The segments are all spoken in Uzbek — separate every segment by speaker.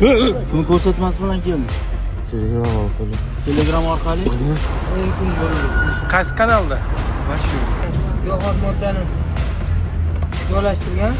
Speaker 1: Buni ko'rsatmasi bilan keldi. Telegram orqali 10 kun bo'ldi.
Speaker 2: Qaysi kanalda?
Speaker 1: Shu.
Speaker 3: Giyohvand moddani joylashtirgan.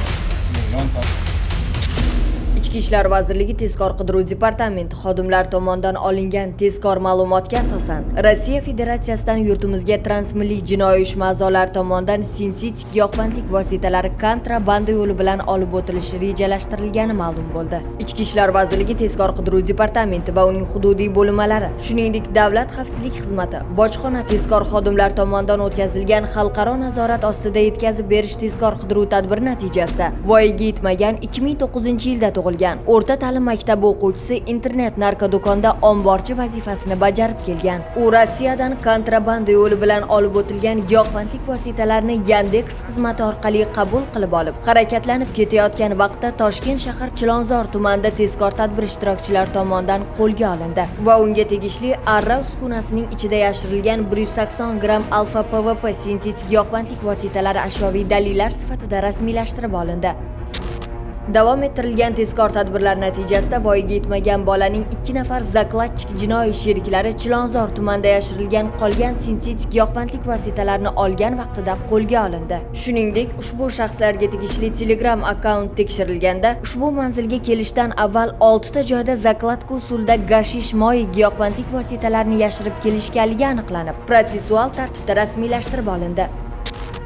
Speaker 4: Ichki ishlar vazirligi tezkor qidiruv departamenti xodimlari tomonidan olingan tezkor ma'lumotga asosan Rossiya Federatsiyasidan yurtimizga transmilliy jinoiy uyushma a'zolari tomonidan sintetik giyohvandlik vositalari kontrabanda yo'li bilan olib o'tilishi rejalashtirilgani ma'lum bo'ldi. Ichki ishlar vazirligi tezkor qidiruv departamenti va uning hududiy bo'linmalari, shuningdek Davlat xavfsizlik xizmati, bojxona tezkor xodimlari tomonidan o'tkazilgan xalqaro nazorat ostida yetkazib berish tezkor qidiruv tadbiri natijasida voyaga yetmagan 2009-yilda tug'ilgan o'rta ta'lim maktabi o'quvchisi internet narkodo'konda omborchi vazifasini bajarib kelgan. U Rossiyadan kontrabanda yo'li bilan olib o'tilgan giyohvandlik vositalarini Yandex xizmati orqali qabul qilib olib, harakatlanib ketayotgan vaqtda Toshkent shahar Chilonzor tumanida tezkor tadbir ishtirokchilari tomonidan qo'lga olindi va unga tegishli arra uskunasining ichida yashirilgan 180 gram alfa PVP sintetik giyohvandlik vositalari ashyoviy dalillar sifatida rasmiylashtirib olindi. Davom ettirilgan tezkor tadbirlar natijasida voyaga yetmagan bolaning 2 nafar zakladchik jinoiy sheriklari Chilonzor tumanida yashirilgan qolgan sintetik giyohvandlik vositalarini olgan vaqtida qo'lga olindi. Shuningdek, ushbu shaxslarga tegishli Telegram akkaunt tekshirilganda ushbu manzilga kelishdan avval 6 ta joyda zakladka usulida gashish moyi giyohvandlik vositalarini yashirib kelishganligi aniqlanib, protsessual tartibda rasmiylashtirib olindi.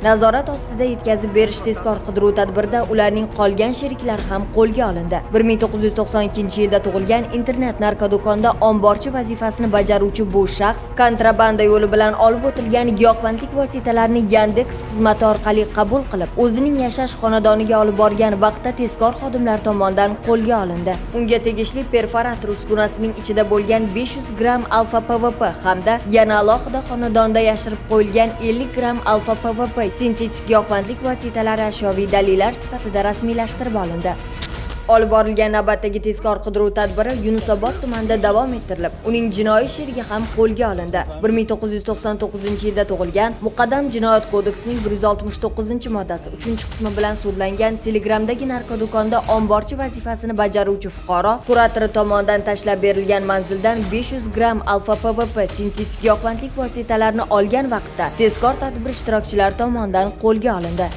Speaker 4: Nazorat ostida yetkazib berish tezkor qidiruv tadbirida ularning qolgan sheriklari ham qo'lga olindi. 1992-yilda tug'ilgan internet narkodo'konda omborchi vazifasini bajaruvchi bu shaxs kontrabanda yo'li bilan olib o'tilgan giyohvandlik vositalarini Yandex xizmati orqali qabul qilib, o'zining yashash xonadoniga olib borgan vaqtda tezkor xodimlar tomonidan qo'lga olindi. Unga tegishli perforator uskunasining ichida bo'lgan 500 gram alfa PVP hamda yana alohida xonadonda yashirib qo'yilgan 50 gram alfa PVP sintetik giyohvandlik vositalari ashyoviy dalillar sifatida rasmiylashtirib olindi. Olib borilgan navbatdagi tezkor qidiruv tadbiri Yunusobod tumanida davom ettirilib, uning jinoiy sherigi ham qo'lga olindi. 1999-yilda tug'ilgan, Muqaddam Jinoyat kodeksining 169-moddasi 3-qismi bilan sudlangan Telegramdagi narkodo'konda omborchi vazifasini bajaruvchi fuqaro kuratori tomonidan tashlab berilgan manzildan 500 gram alfa PVP sintetik giyohvandlik vositalarini olgan vaqtda tezkor tadbir ishtirokchilari tomonidan qo'lga olindi.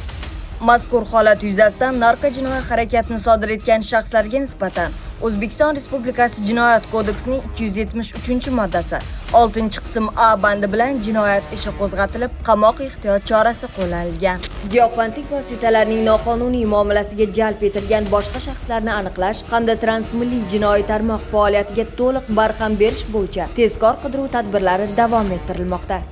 Speaker 4: Mazkur holat yuzasidan narko-jinoiy harakatni sodir etgan shaxslarga nisbatan O'zbekiston Respublikasi Jinoyat kodeksining 273-moddasi 6-qism A bandi bilan jinoyat ishi qo'zg'atilib, qamoq ehtiyot chorasi qo'llanilgan. Giyohvandlik vositalarining noqonuniy muomalasiga jalb etilgan boshqa shaxslarni aniqlash hamda transmilliy jinoiy tarmoq faoliyatiga to'liq barham berish bo'yicha tezkor qidiruv tadbirlari davom ettirilmoqda.